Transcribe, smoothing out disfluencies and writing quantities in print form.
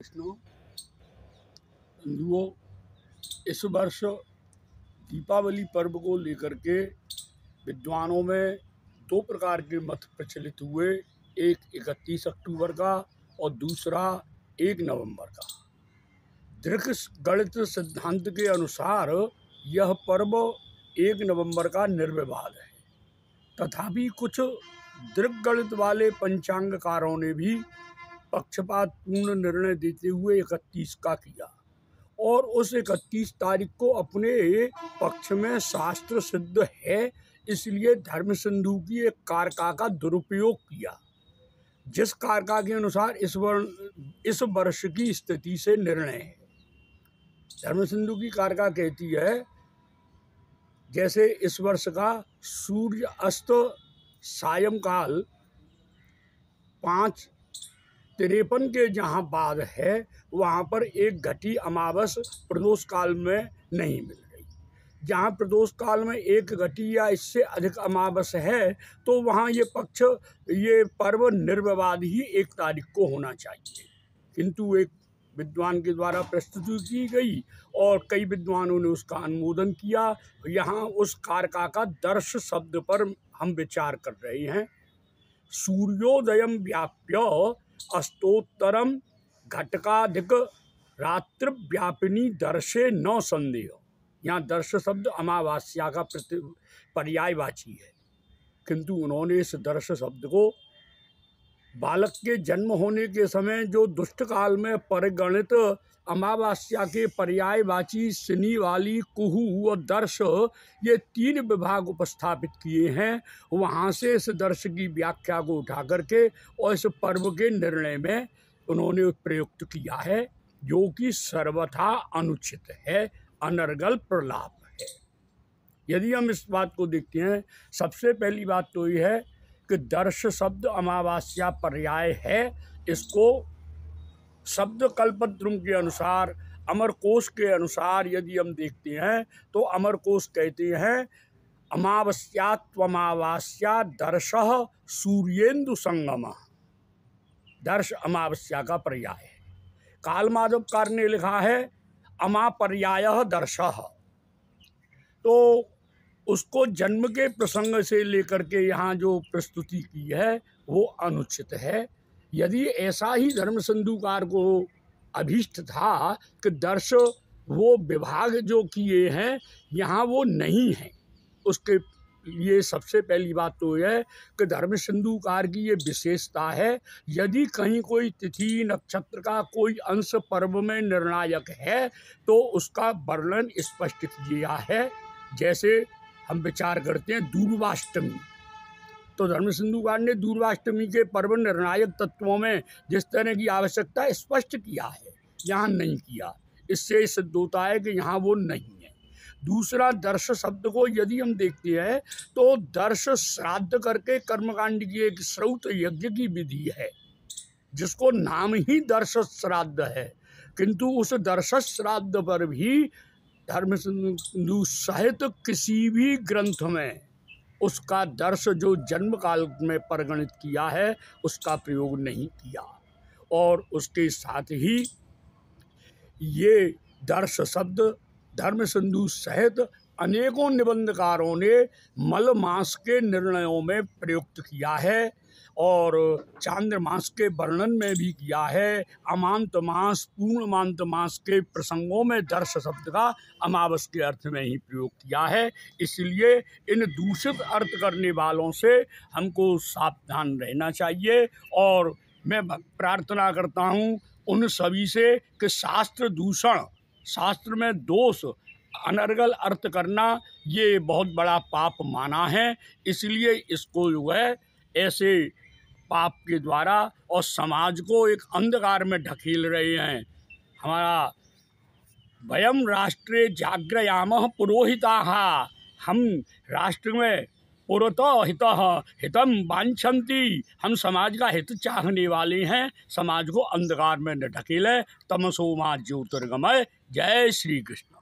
कृष्ण बंधुओं, इस वर्ष दीपावली पर्व को लेकर के विद्वानों में दो प्रकार के मत प्रचलित हुए। एक 31 अक्टूबर का और दूसरा 1 नवंबर का। दृक गणित सिद्धांत के अनुसार यह पर्व 1 नवंबर का निर्विवाद है, तथापि कुछ दृक गणित वाले पंचांगकारों ने भी पक्षपातपूर्ण निर्णय देते हुए 31 का किया और उस 31 तारीख को अपने पक्ष में शास्त्र सिद्ध है, इसलिए धर्म सिंधु की एक कारका का दुरुपयोग किया, जिस कारका के अनुसार इस वर्ष की स्थिति से निर्णय है। धर्म सिंधु की कारका कहती है, जैसे इस वर्ष का सूर्य अस्त सायंकाल 5:53 के जहाँ बाद है, वहाँ पर एक घटी अमावस प्रदोष काल में नहीं मिल रही। जहाँ प्रदोष काल में एक घटी या इससे अधिक अमावस है, तो वहाँ ये पर्व निर्विवाद ही 1 तारीख को होना चाहिए। किंतु एक विद्वान के द्वारा प्रस्तुति की गई और कई विद्वानों ने उसका अनुमोदन किया। यहाँ उस कारका का दर्श शब्द पर हम विचार कर रहे हैं। सूर्योदयम व्याप्य अस्तोत्तरम घटकाधिक रात्रि व्यापिनी दर्शे न संदेह। यहाँ दर्श शब्द अमावास्या का पर्यायवाची है, किंतु उन्होंने इस दर्श शब्द को बालक के जन्म होने के समय जो दुष्ट काल में परिगणित अमावास्या के पर्यायवाची शनि वाली कुहू और दर्श, ये 3 विभाग उपस्थापित किए हैं। वहाँ से इस दर्श की व्याख्या को उठा करके और इस पर्व के निर्णय में उन्होंने प्रयुक्त किया है, जो कि सर्वथा अनुचित है, अनर्गल प्रलाप है। यदि हम इस बात को देखते हैं, सबसे पहली बात तो यह है कि दर्श शब्द अमावास्या पर्याय है। इसको शब्द कल्पद्रुम के अनुसार, अमरकोश के अनुसार यदि हम देखते हैं तो अमरकोश कहते हैं अमावस्या त्वमावास्या दर्शः सूर्येन्दु संगम। दर्श अमावस्या का पर्याय है। काल माधवकार ने लिखा है अमापर्यायः दर्शः, तो उसको जन्म के प्रसंग से लेकर के यहाँ जो प्रस्तुति की है वो अनुचित है। यदि ऐसा ही धर्म सिंधुकार को अभीष्ट था कि दर्श वो विभाग जो किए हैं यहाँ वो नहीं है, उसके लिए सबसे पहली बात तो यह है कि धर्म सिंधुकार की ये विशेषता है, यदि कहीं कोई तिथि नक्षत्र का कोई अंश पर्व में निर्णायक है तो उसका वर्णन स्पष्ट किया है। जैसे हम विचार करते हैं दूर्वाष्टमी, तो धर्म सिंधुकार ने दूर्वाष्टमी के पर्व निर्णायक तत्वों में जिस तरह की आवश्यकता स्पष्ट किया है, यहाँ नहीं किया। इससे सिद्ध होता है कि यहाँ वो नहीं है। दूसरा, दर्श शब्द को यदि हम देखते हैं तो दर्श श्राद्ध करके कर्मकांड की एक श्रौत यज्ञ की विधि है, जिसको नाम ही दर्श श्राद्ध है, किंतु उस दर्श श्राद्ध पर भी धर्म सिंधु सहित किसी भी ग्रंथ में उसका दर्श जो जन्म काल में परिगणित किया है उसका प्रयोग नहीं किया। और उसके साथ ही ये दर्श शब्द धर्म सिंधु सहित अनेकों निबंधकारों ने मल मास के निर्णयों में प्रयुक्त किया है और चांद्रमास के वर्णन में भी किया है। अमांत मास, पूर्णमांत मास के प्रसंगों में दर्श शब्द का अमावस के अर्थ में ही प्रयोग किया है। इसलिए इन दूषित अर्थ करने वालों से हमको सावधान रहना चाहिए। और मैं प्रार्थना करता हूँ उन सभी से कि शास्त्र दूषण, शास्त्र में दोष, अनर्गल अर्थ करना ये बहुत बड़ा पाप माना है। इसलिए इसको जो है ऐसे पाप के द्वारा और समाज को एक अंधकार में ढकेल रहे हैं। हमारा वयम राष्ट्रे जाग्रयामः पुरोहिताः, हम राष्ट्र में पुरतः हितः हितम वांछन्ति, हम समाज का हित चाहने वाले हैं। समाज को अंधकार में न ढकेले। तमसो मा ज्योतिर्गमय। जय श्री कृष्ण।